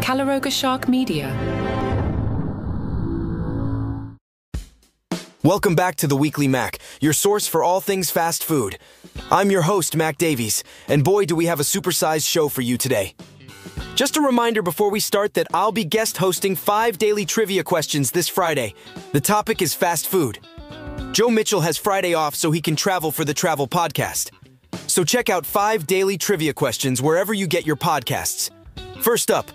Calaroga Shark Media. Welcome back to the Weekly Mac, your source for all things fast food. I'm your host, Mac Davies, and boy, do we have a supersized show for you today. Just a reminder before we start that I'll be guest hosting 5 daily trivia questions this Friday. The topic is fast food. Joe Mitchell has Friday off so he can travel for the Travel Podcast. So check out 5 daily trivia questions wherever you get your podcasts. First up,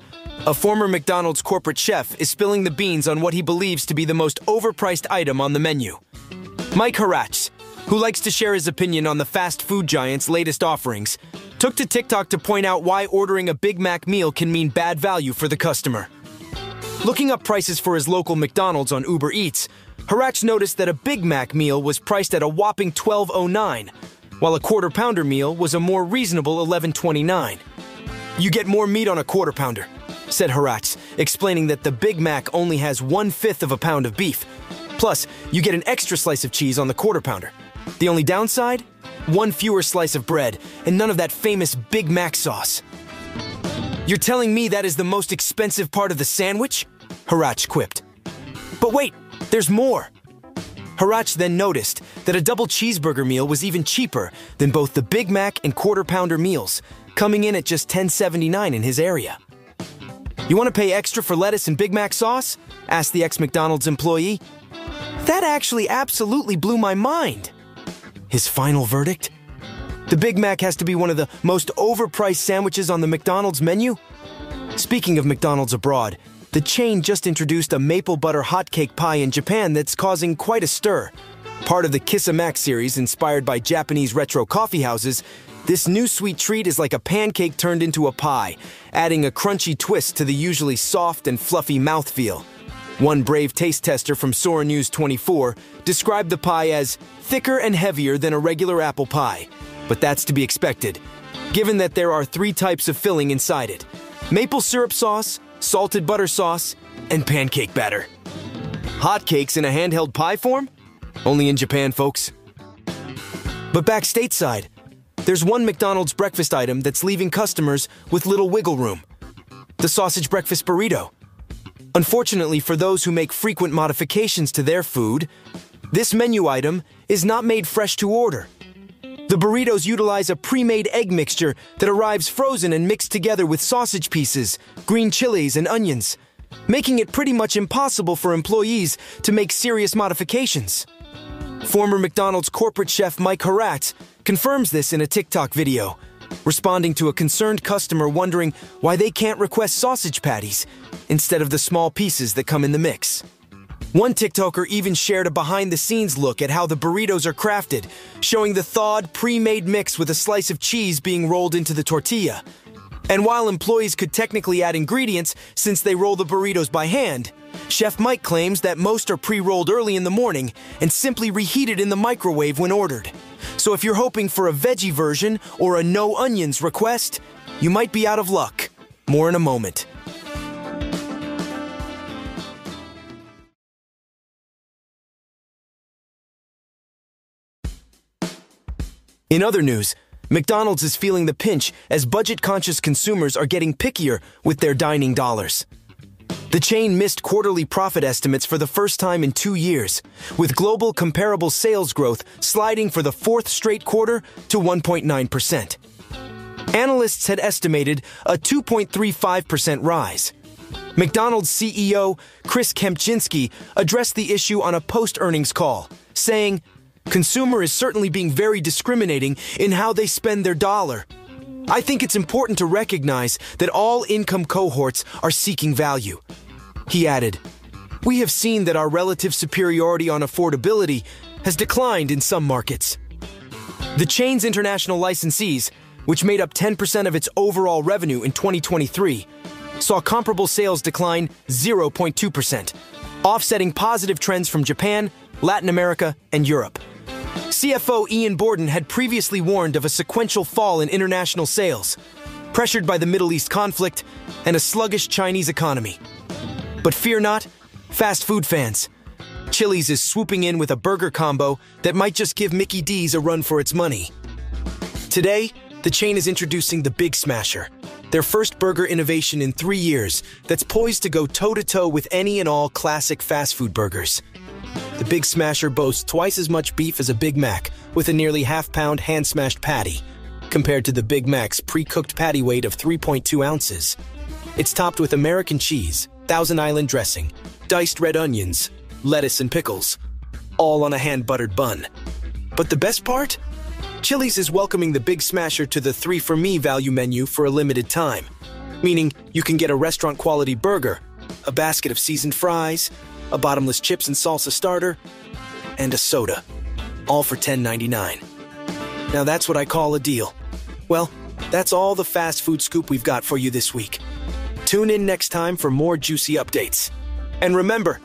a former McDonald's corporate chef is spilling the beans on what he believes to be the most overpriced item on the menu. Mike Harratz, who likes to share his opinion on the fast food giant's latest offerings, took to TikTok to point out why ordering a Big Mac meal can mean bad value for the customer. Looking up prices for his local McDonald's on Uber Eats, Harratz noticed that a Big Mac meal was priced at a whopping $12.09, while a Quarter Pounder meal was a more reasonable $11.29. "You get more meat on a Quarter Pounder," said Harratz, explaining that the Big Mac only has 1/5 of a pound of beef. Plus, you get an extra slice of cheese on the Quarter Pounder. The only downside? One fewer slice of bread, and none of that famous Big Mac sauce. "You're telling me that is the most expensive part of the sandwich?" Harratz quipped. "But wait, there's more." Harratz then noticed that a double cheeseburger meal was even cheaper than both the Big Mac and Quarter Pounder meals, coming in at just $10.79 in his area. "You want to pay extra for lettuce and Big Mac sauce?" asked the ex-McDonald's employee. "That actually absolutely blew my mind." His final verdict? The Big Mac has to be one of the most overpriced sandwiches on the McDonald's menu? Speaking of McDonald's abroad, the chain just introduced a maple butter hotcake pie in Japan that's causing quite a stir. Part of the Kiss-A-Mac series inspired by Japanese retro coffee houses, this new sweet treat is like a pancake turned into a pie, adding a crunchy twist to the usually soft and fluffy mouthfeel. One brave taste tester from Sora News 24 described the pie as thicker and heavier than a regular apple pie, but that's to be expected, given that there are 3 types of filling inside it: maple syrup sauce, salted butter sauce, and pancake batter. Hotcakes in a handheld pie form? Only in Japan, folks. But back stateside, there's one McDonald's breakfast item that's leaving customers with little wiggle room: the sausage breakfast burrito. Unfortunately for those who make frequent modifications to their food, this menu item is not made fresh to order. The burritos utilize a pre-made egg mixture that arrives frozen and mixed together with sausage pieces, green chilies, and onions, making it pretty much impossible for employees to make serious modifications. Former McDonald's corporate chef Mike Harratz confirms this in a TikTok video, responding to a concerned customer wondering why they can't request sausage patties instead of the small pieces that come in the mix. One TikToker even shared a behind-the-scenes look at how the burritos are crafted, showing the thawed, pre-made mix with a slice of cheese being rolled into the tortilla. And while employees could technically add ingredients since they roll the burritos by hand, Chef Mike claims that most are pre-rolled early in the morning and simply reheated in the microwave when ordered. So if you're hoping for a veggie version or a no onions request, you might be out of luck. More in a moment. In other news, McDonald's is feeling the pinch as budget-conscious consumers are getting pickier with their dining dollars. The chain missed quarterly profit estimates for the first time in 2 years, with global comparable sales growth sliding for the 4th straight quarter to 1.9%. Analysts had estimated a 2.35% rise. McDonald's CEO Chris Kempczinski addressed the issue on a post-earnings call, saying, "Consumer is certainly being very discriminating in how they spend their dollar. I think it's important to recognize that all income cohorts are seeking value." He added, "We have seen that our relative superiority on affordability has declined in some markets." The chain's international licensees, which made up 10% of its overall revenue in 2023, saw comparable sales decline 0.2%, offsetting positive trends from Japan, Latin America, and Europe. CFO Ian Borden had previously warned of a sequential fall in international sales, pressured by the Middle East conflict and a sluggish Chinese economy. But fear not, fast food fans. Chili's is swooping in with a burger combo that might just give Mickey D's a run for its money. Today, The chain is introducing the Big Smasher, their first burger innovation in 3 years that's poised to go toe-to-toe with any and all classic fast food burgers. The Big Smasher boasts twice as much beef as a Big Mac, with a nearly half-pound hand-smashed patty, compared to the Big Mac's pre-cooked patty weight of 3.2 ounces. It's topped with American cheese, Thousand Island dressing, diced red onions, lettuce and pickles, all on a hand-buttered bun. But the best part? Chili's is welcoming the Big Smasher to the 3 for Me value menu for a limited time, meaning you can get a restaurant-quality burger, a basket of seasoned fries, a bottomless chips and salsa starter, and a soda, all for $10.99. Now that's what I call a deal. Well, that's all the fast food scoop we've got for you this week. Tune in next time for more juicy updates. And remember,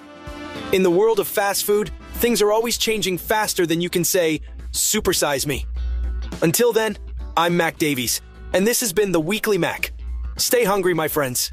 in the world of fast food, things are always changing faster than you can say, "Supersize me." Until then, I'm Mac Davies, and this has been the Weekly Mac. Stay hungry, my friends.